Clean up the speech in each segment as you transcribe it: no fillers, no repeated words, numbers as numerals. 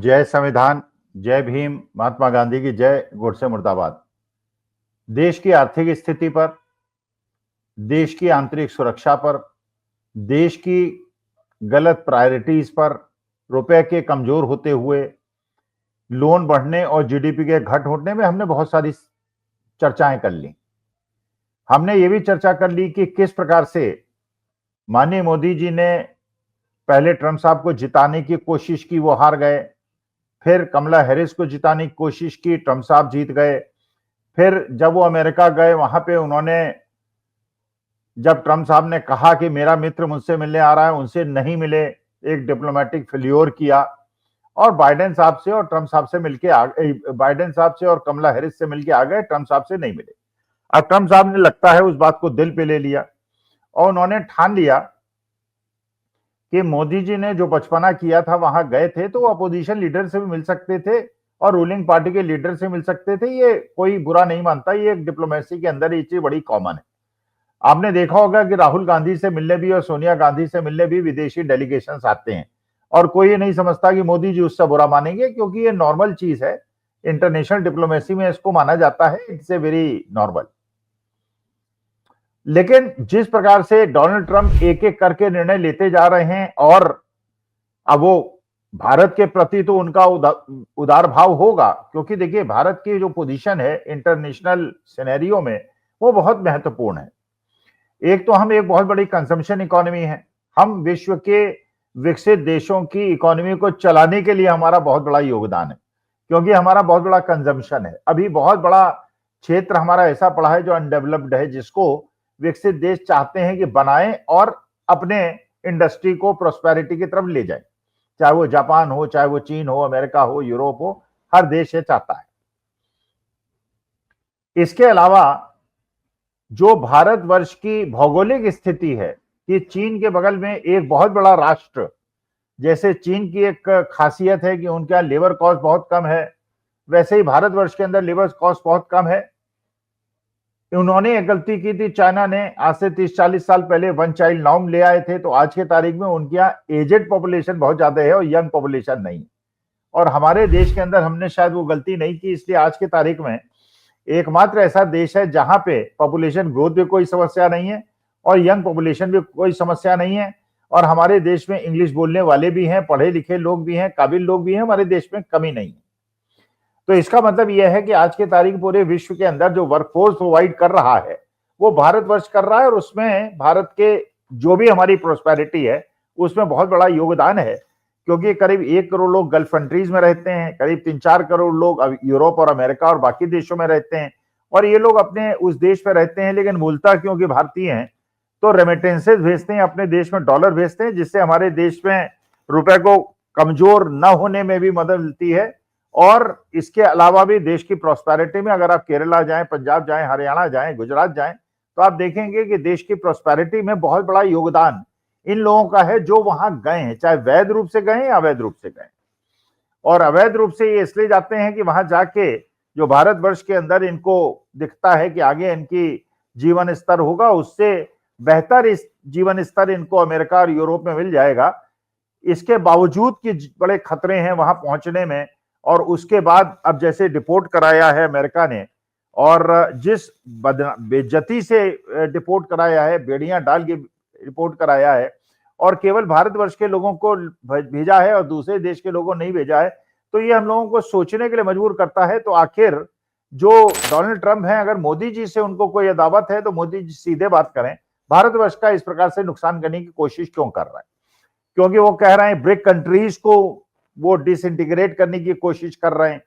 जय संविधान, जय भीम, महात्मा गांधी की जय, गोडसे मुर्दाबाद। देश की आर्थिक स्थिति पर, देश की आंतरिक सुरक्षा पर, देश की गलत प्रायोरिटीज पर, रुपए के कमजोर होते हुए, लोन बढ़ने और जीडीपी के घट होने में हमने बहुत सारी चर्चाएं कर ली। हमने ये भी चर्चा कर ली कि किस प्रकार से माननीय मोदी जी ने पहले ट्रंप साहब को जिताने की कोशिश की, वो हार गए। फिर कमला हैरिस को जिताने की कोशिश की, ट्रंप साहब जीत गए। फिर जब वो अमेरिका गए, वहां पे उन्होंने, जब ट्रंप साहब ने कहा कि मेरा मित्र मुझसे मिलने आ रहा है, उनसे नहीं मिले, एक डिप्लोमेटिक फेल्योर किया और बाइडेन साहब से और ट्रंप साहब से मिलके आ गए, बाइडेन साहब से और कमला हैरिस से मिलके आ गए, ट्रंप साहब से नहीं मिले। अब ट्रंप साहब ने, लगता है, उस बात को दिल पे ले लिया और उन्होंने ठान लिया कि मोदी जी ने जो बचपना किया था, वहां गए थे तो वो अपोजिशन लीडर से भी मिल सकते थे और रूलिंग पार्टी के लीडर से मिल सकते थे। ये कोई बुरा नहीं मानता, ये एक डिप्लोमेसी के अंदर ये चीज बड़ी कॉमन है। आपने देखा होगा कि राहुल गांधी से मिलने भी और सोनिया गांधी से मिलने भी विदेशी डेलीगेशंस आते हैं और कोई ये नहीं समझता कि मोदी जी उससे बुरा मानेंगे, क्योंकि ये नॉर्मल चीज है। इंटरनेशनल डिप्लोमेसी में इसको माना जाता है, इट्स ए वेरी नॉर्मल। लेकिन जिस प्रकार से डोनाल्ड ट्रंप एक एक करके निर्णय लेते जा रहे हैं, और अब वो भारत के प्रति तो उनका उदार भाव होगा, क्योंकि देखिए भारत की जो पोजीशन है इंटरनेशनल सिनेरियो में वो बहुत महत्वपूर्ण है। एक तो हम एक बहुत बड़ी कंजम्पशन इकोनॉमी है, हम विश्व के विकसित देशों की इकोनॉमी को चलाने के लिए हमारा बहुत बड़ा योगदान है, क्योंकि हमारा बहुत बड़ा कंजम्पशन है। अभी बहुत बड़ा क्षेत्र हमारा ऐसा पड़ा है जो अनडेवलप्ड है, जिसको विकसित देश चाहते हैं कि बनाएं और अपने इंडस्ट्री को प्रोस्पेरिटी की तरफ ले जाएं। चाहे वो जापान हो, चाहे वो चीन हो, अमेरिका हो, यूरोप हो, हर देश ये चाहता है। इसके अलावा जो भारतवर्ष की भौगोलिक स्थिति है कि चीन के बगल में एक बहुत बड़ा राष्ट्र, जैसे चीन की एक खासियत है कि उनके यहाँ लेबर कॉस्ट बहुत कम है, वैसे ही भारतवर्ष के अंदर लेबर कॉस्ट बहुत कम है। उन्होंने एक गलती की थी, चाइना ने, आज से 30-40 साल पहले वन चाइल्ड नॉर्म ले आए थे, तो आज के तारीख में उनके यहाँ एजेड पॉपुलेशन बहुत ज्यादा है और यंग पॉपुलेशन नहीं। और हमारे देश के अंदर हमने शायद वो गलती नहीं की, इसलिए आज के तारीख में एकमात्र ऐसा देश है जहां पे पॉपुलेशन ग्रोथ भी कोई समस्या नहीं है और यंग पॉपुलेशन भी कोई समस्या नहीं है। और हमारे देश में इंग्लिश बोलने वाले भी हैं, पढ़े लिखे लोग भी हैं, काबिल लोग भी हैं, हमारे देश में कमी नहीं है। तो इसका मतलब यह है कि आज के तारीख पूरे विश्व के अंदर जो वर्कफोर्स प्रोवाइड कर रहा है वो भारतवर्ष कर रहा है, और उसमें भारत के जो भी हमारी प्रोस्पेरिटी है उसमें बहुत बड़ा योगदान है, क्योंकि करीब 1 करोड़ लोग गल्फ कंट्रीज में रहते हैं, करीब 3-4 करोड़ लोग यूरोप और अमेरिका और बाकी देशों में रहते हैं, और ये लोग अपने उस देश में रहते हैं, लेकिन मूलतः क्योंकि भारतीय हैं तो रेमिटेंसेज भेजते हैं, अपने देश में डॉलर भेजते हैं, जिससे हमारे देश में रुपए को कमजोर न होने में भी मदद मिलती है। और इसके अलावा भी देश की प्रोस्पेरिटी में, अगर आप केरला जाएं, पंजाब जाएं, हरियाणा जाएं, गुजरात जाएं, तो आप देखेंगे कि देश की प्रोस्पेरिटी में बहुत बड़ा योगदान इन लोगों का है जो वहां गए हैं, चाहे वैध रूप से गए या अवैध रूप से गए। और अवैध रूप से ये इसलिए जाते हैं कि वहां जाके जो भारतवर्ष के अंदर इनको दिखता है कि आगे इनकी जीवन स्तर होगा, उससे बेहतर इस जीवन स्तर इनको अमेरिका और यूरोप में मिल जाएगा। इसके बावजूद कि बड़े खतरे हैं वहां पहुंचने में, और उसके बाद अब जैसे डिपोर्ट कराया है अमेरिका ने, और जिस बेइज्जती से डिपोर्ट कराया है, बेड़ियां डाल के डिपोर्ट कराया है, और केवल भारतवर्ष के लोगों को भेजा है और दूसरे देश के लोगों को नहीं भेजा है, तो ये हम लोगों को सोचने के लिए मजबूर करता है। तो आखिर जो डोनाल्ड ट्रंप हैं, अगर मोदी जी से उनको कोई अदावत है तो मोदी जी सीधे बात करें, भारतवर्ष का इस प्रकार से नुकसान करने की कोशिश क्यों कर रहा है? क्योंकि वो कह रहे हैं ब्रिक कंट्रीज को वो डिसइंटीग्रेट करने की कोशिश कर रहे हैं,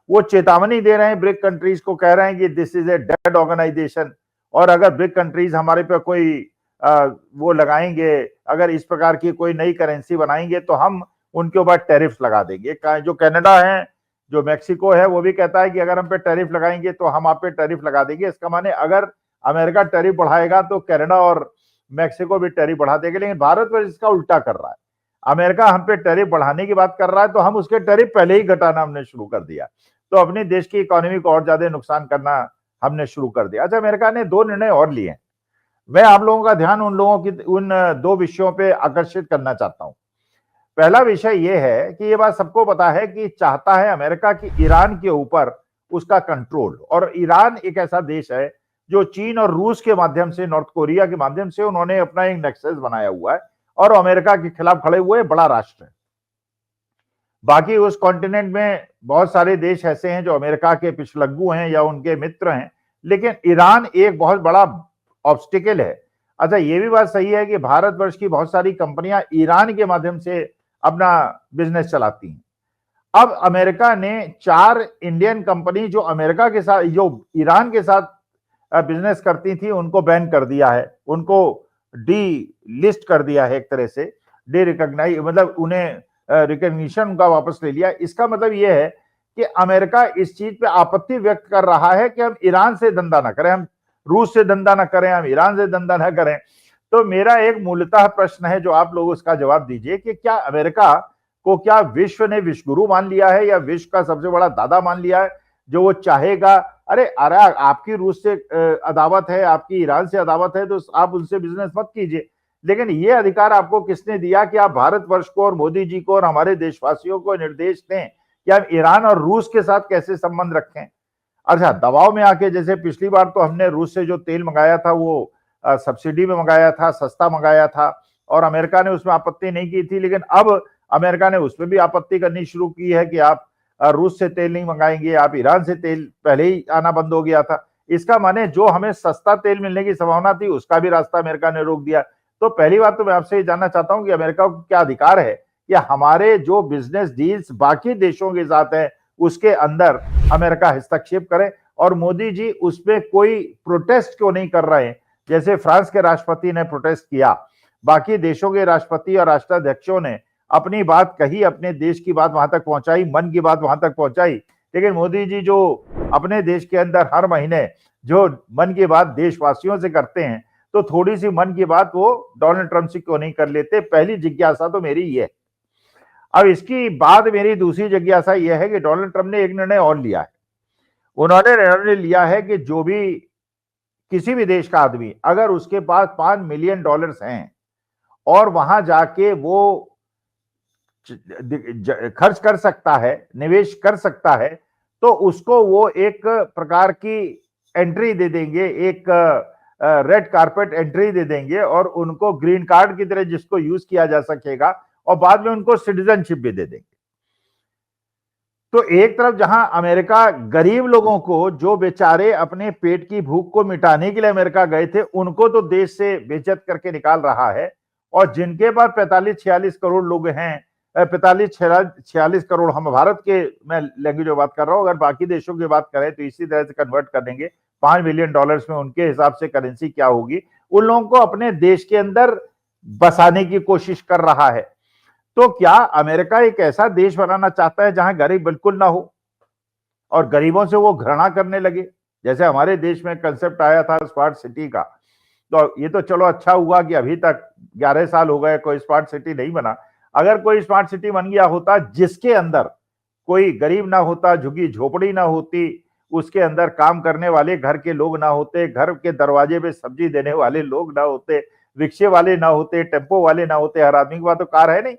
वो चेतावनी दे रहे हैं ब्रिक कंट्रीज को, कह रहे हैं कि this is a dead organization, और अगर ब्रिक कंट्रीज हमारे पे कोई वो लगाएंगे, अगर इस प्रकार की कोई नई करेंसी बनाएंगे तो हम उनके ऊपर टैरिफ लगा देंगे। जो कनाडा है, जो मैक्सिको है, वो भी कहता है कि अगर हम पे टैरिफ लगाएंगे तो हम आप पे टैरिफ लगा देंगे। इसका माने अगर अमेरिका टैरिफ बढ़ाएगा तो कनाडा और मैक्सिको भी टैरिफ बढ़ा देंगे, लेकिन भारत पर इसका उल्टा कर रहा है। अमेरिका हम पे टैरिफ बढ़ाने की बात कर रहा है तो हम उसके टैरिफ पहले ही घटाना हमने शुरू कर दिया, तो अपने देश की इकोनॉमी को और ज्यादा नुकसान करना हमने शुरू कर दिया। अच्छा, अमेरिका ने 2 निर्णय और लिए हैं। मैं आप लोगों का ध्यान उन 2 विषयों पे आकर्षित करना चाहता हूं। पहला विषय यह है कि ये बात सबको पता है कि चाहता है अमेरिका की ईरान के ऊपर उसका कंट्रोल, और ईरान एक ऐसा देश है जो चीन और रूस के माध्यम से, नॉर्थ कोरिया के माध्यम से उन्होंने अपना एक नेक्सस बनाया हुआ है और अमेरिका के खिलाफ खड़े हुए बड़ा राष्ट्र है। बाकी उस कॉन्टिनेंट में बहुत सारे देश ऐसे हैं जो अमेरिका के पिछलग्गू हैं या उनके मित्र हैं, लेकिन ईरान एक बहुत बड़ा ऑब्स्टिकल है। अच्छा, ये भी बात सही है कि भारतवर्ष की बहुत सारी कंपनियां ईरान के माध्यम से अपना बिजनेस चलाती हैं। अब अमेरिका ने 4 इंडियन कंपनी जो अमेरिका के साथ, जो ईरान के साथ बिजनेस करती थी, उनको बैन कर दिया है, उनको डी लिस्ट कर दिया है, एक तरह से डी रिकॉग्नाइज, मतलब उन्हें रिकॉग्निशन उनका वापस ले लिया। इसका मतलब यह है कि अमेरिका इस चीज पे आपत्ति व्यक्त कर रहा है कि हम ईरान से धंधा ना करें, हम रूस से धंधा ना करें, हम ईरान से धंधा ना करें। तो मेरा एक मूलतः प्रश्न है जो आप लोग उसका जवाब दीजिए कि क्या अमेरिका को क्या विश्व ने विश्वगुरु मान लिया है या विश्व का सबसे बड़ा दादा मान लिया है, जो वो चाहेगा अरे आपकी रूस से अदावत है, आपकी ईरान से अदावत है, तो आप उनसे बिजनेस मत कीजिए। लेकिन ये अधिकार आपको किसने दिया कि आप भारतवर्ष को और मोदी जी को और हमारे देशवासियों को निर्देश दें कि हम ईरान और रूस के साथ कैसे संबंध रखें। अच्छा, दबाव में आके, जैसे पिछली बार तो हमने रूस से जो तेल मंगाया था वो सब्सिडी में मंगाया था, सस्ता मंगाया था, और अमेरिका ने उसमें आपत्ति नहीं की थी, लेकिन अब अमेरिका ने उसमें भी आपत्ति करनी शुरू की है कि आप रूस से तेल नहीं मंगाएंगे, आप ईरान से तेल पहले ही आना बंद हो गया था। इसका माने जो हमें सस्ता तेल मिलने की संभावना थी उसका भी रास्ता अमेरिका ने रोक दिया। तो पहली बात तो मैं आपसे ये जानना चाहता हूं कि अमेरिका को क्या अधिकार है कि हमारे जो बिजनेस डील्स बाकी देशों के साथ है उसके अंदर अमेरिका हस्तक्षेप करे, और मोदी जी उसमें कोई प्रोटेस्ट क्यों नहीं कर रहे हैं। जैसे फ्रांस के राष्ट्रपति ने प्रोटेस्ट किया, बाकी देशों के राष्ट्रपति और राष्ट्राध्यक्षों ने अपनी बात कही, अपने देश की बात वहां तक पहुंचाई, मन की बात वहां तक पहुंचाई, लेकिन मोदी जी जो अपने देश के अंदर हर महीने जो मन की बात देशवासियों से करते हैं, तो थोड़ी सी मन की बात वो डोनाल्ड ट्रंप से क्यों नहीं कर लेते। पहली जिज्ञासा तो मेरी ये है। अब इसकी बाद मेरी दूसरी जिज्ञासा यह है कि डोनाल्ड ट्रंप ने एक निर्णय और लिया है। उन्होंने निर्णय लिया है कि जो भी किसी भी देश का आदमी अगर उसके पास $5 मिलियन हैं और वहां जाके वो खर्च कर सकता है, निवेश कर सकता है, तो उसको वो एक प्रकार की एंट्री दे देंगे, एक रेड कारपेट एंट्री दे देंगे, और उनको ग्रीन कार्ड की तरह जिसको यूज किया जा सकेगा, और बाद में उनको सिटीजनशिप भी दे देंगे। तो एक तरफ जहां अमेरिका गरीब लोगों को, जो बेचारे अपने पेट की भूख को मिटाने के लिए अमेरिका गए थे, उनको तो देश से बेइज्जत करके निकाल रहा है, और जिनके पास 45-46 करोड़ लोग हैं, 45-46 करोड़, हम भारत के मैं लैंग्वेज में बात कर रहा हूं, अगर बाकी देशों की बात करें तो इसी तरह से कन्वर्ट कर देंगे, $5 मिलियन में उनके हिसाब से करेंसी क्या होगी, उन लोगों को अपने देश के अंदर बसाने की कोशिश कर रहा है। तो क्या अमेरिका एक ऐसा देश बनाना चाहता है जहां गरीब बिल्कुल ना हो और गरीबों से वो घृणा करने लगे? जैसे हमारे देश में कंसेप्ट आया था स्मार्ट सिटी का, तो ये तो चलो अच्छा हुआ कि अभी तक 11 साल हो गए कोई स्मार्ट सिटी नहीं बना। अगर कोई स्मार्ट सिटी बन गया होता जिसके अंदर कोई गरीब ना होता, झुग्गी झोपड़ी ना होती, उसके अंदर काम करने वाले घर के लोग ना होते, घर के दरवाजे पे सब्जी देने वाले लोग ना होते, रिक्शे वाले ना होते, टेम्पो वाले ना होते, हर आदमी के पास तो कार है नहीं,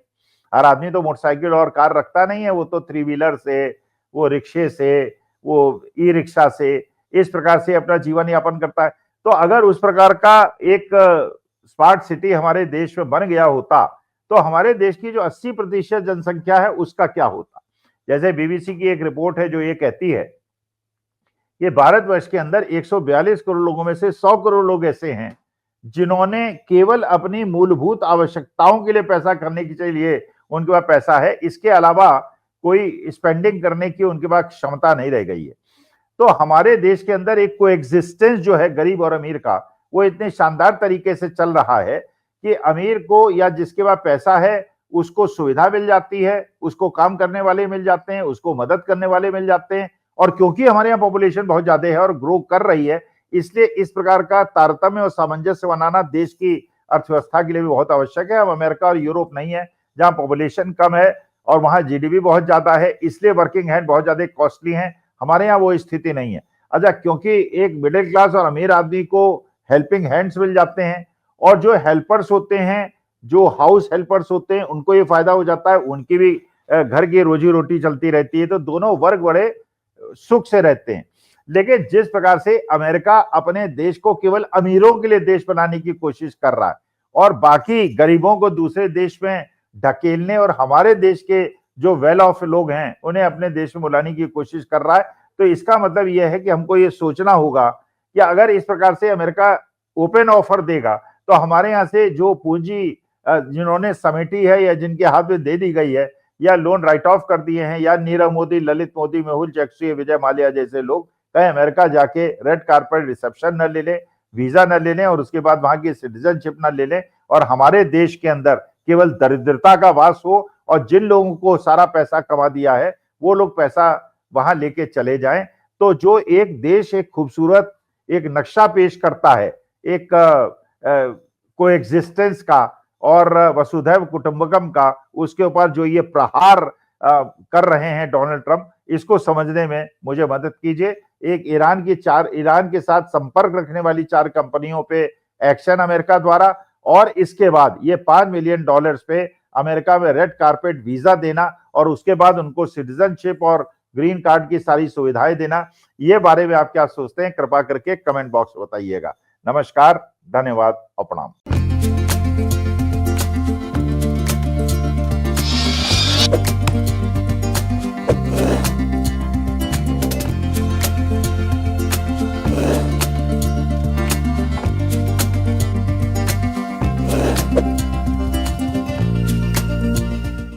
हर आदमी तो मोटरसाइकिल और कार रखता नहीं है, वो तो 3 व्हीलर से, वो रिक्शे से, वो ई रिक्शा से, इस प्रकार से अपना जीवन यापन करता है। तो अगर उस प्रकार का एक स्मार्ट सिटी हमारे देश में बन गया होता तो हमारे देश की जो 80% जनसंख्या है उसका क्या होता। जैसे बीबीसी की एक रिपोर्ट है जो ये कहती है कि भारतवर्ष के अंदर 142 करोड़ लोगों में से 100 करोड़ लोग ऐसे हैं जिन्होंने केवल अपनी मूलभूत आवश्यकताओं के लिए पैसा करने के लिए उनके पास पैसा है, इसके अलावा कोई स्पेंडिंग करने की उनके पास क्षमता नहीं रह गई है। तो हमारे देश के अंदर एक कोएग्जिस्टेंस जो है गरीब और अमीर का, वो इतने शानदार तरीके से चल रहा है कि अमीर को या जिसके पास पैसा है उसको सुविधा मिल जाती है, उसको काम करने वाले मिल जाते हैं, उसको मदद करने वाले मिल जाते हैं, और क्योंकि हमारे यहाँ पॉपुलेशन बहुत ज्यादा है और ग्रो कर रही है, इसलिए इस प्रकार का तारतम्य और सामंजस्य बनाना देश की अर्थव्यवस्था के लिए भी बहुत आवश्यक है। अब अमेरिका और यूरोप नहीं है जहां पॉपुलेशन कम है और वहां जीडीपी बहुत ज्यादा है, इसलिए वर्किंग हैंड बहुत ज्यादा कॉस्टली है। हमारे यहाँ वो स्थिति नहीं है। अच्छा, क्योंकि एक मिडिल क्लास और अमीर आदमी को हेल्पिंग हैंड्स मिल जाते हैं, और जो हेल्पर्स होते हैं, जो हाउस हेल्पर्स होते हैं उनको ये फायदा हो जाता है, उनकी भी घर की रोजी रोटी चलती रहती है, तो दोनों वर्ग बड़े सुख से रहते हैं। लेकिन जिस प्रकार से अमेरिका अपने देश को केवल अमीरों के लिए देश बनाने की कोशिश कर रहा है और बाकी गरीबों को दूसरे देश में ढकेलने और हमारे देश के जो वेल ऑफ लोग हैं उन्हें अपने देश में बुलाने की कोशिश कर रहा है, तो इसका मतलब यह है कि हमको ये सोचना होगा कि अगर इस प्रकार से अमेरिका ओपन ऑफर देगा तो हमारे यहाँ से जो पूंजी जिन्होंने समेटी है या जिनके हाथ में दे दी गई है या लोन राइट ऑफ कर दिए हैं, या नीरव मोदी, ललित मोदी, मेहुल चोकसी, विजय माल्या जैसे लोग कहीं अमेरिका जाके रेड कार्पेट रिसेप्शन न ले लें, वीजा न ले लें और उसके बाद वहां की सिटीजनशिप न ले लें और हमारे देश के अंदर केवल दरिद्रता का वास हो और जिन लोगों को सारा पैसा कमा दिया है वो लोग पैसा वहां लेके चले जाएं, तो जो एक देश एक खूबसूरत एक नक्शा पेश करता है एक कोएग्जिस्टेंस का और वसुधैव कुटुंबकम का, उसके ऊपर जो ये प्रहार कर रहे हैं डोनाल्ड ट्रंप, इसको समझने में मुझे मदद कीजिए। एक ईरान के साथ संपर्क रखने वाली 4 कंपनियों पे एक्शन अमेरिका द्वारा, और इसके बाद ये $5 मिलियन पे अमेरिका में रेड कारपेट वीजा देना और उसके बाद उनको सिटीजनशिप और ग्रीन कार्ड की सारी सुविधाएं देना, ये बारे में आप क्या सोचते हैं? कृपा करके कमेंट बॉक्स में बताइएगा। नमस्कार, धन्यवाद और प्रणाम।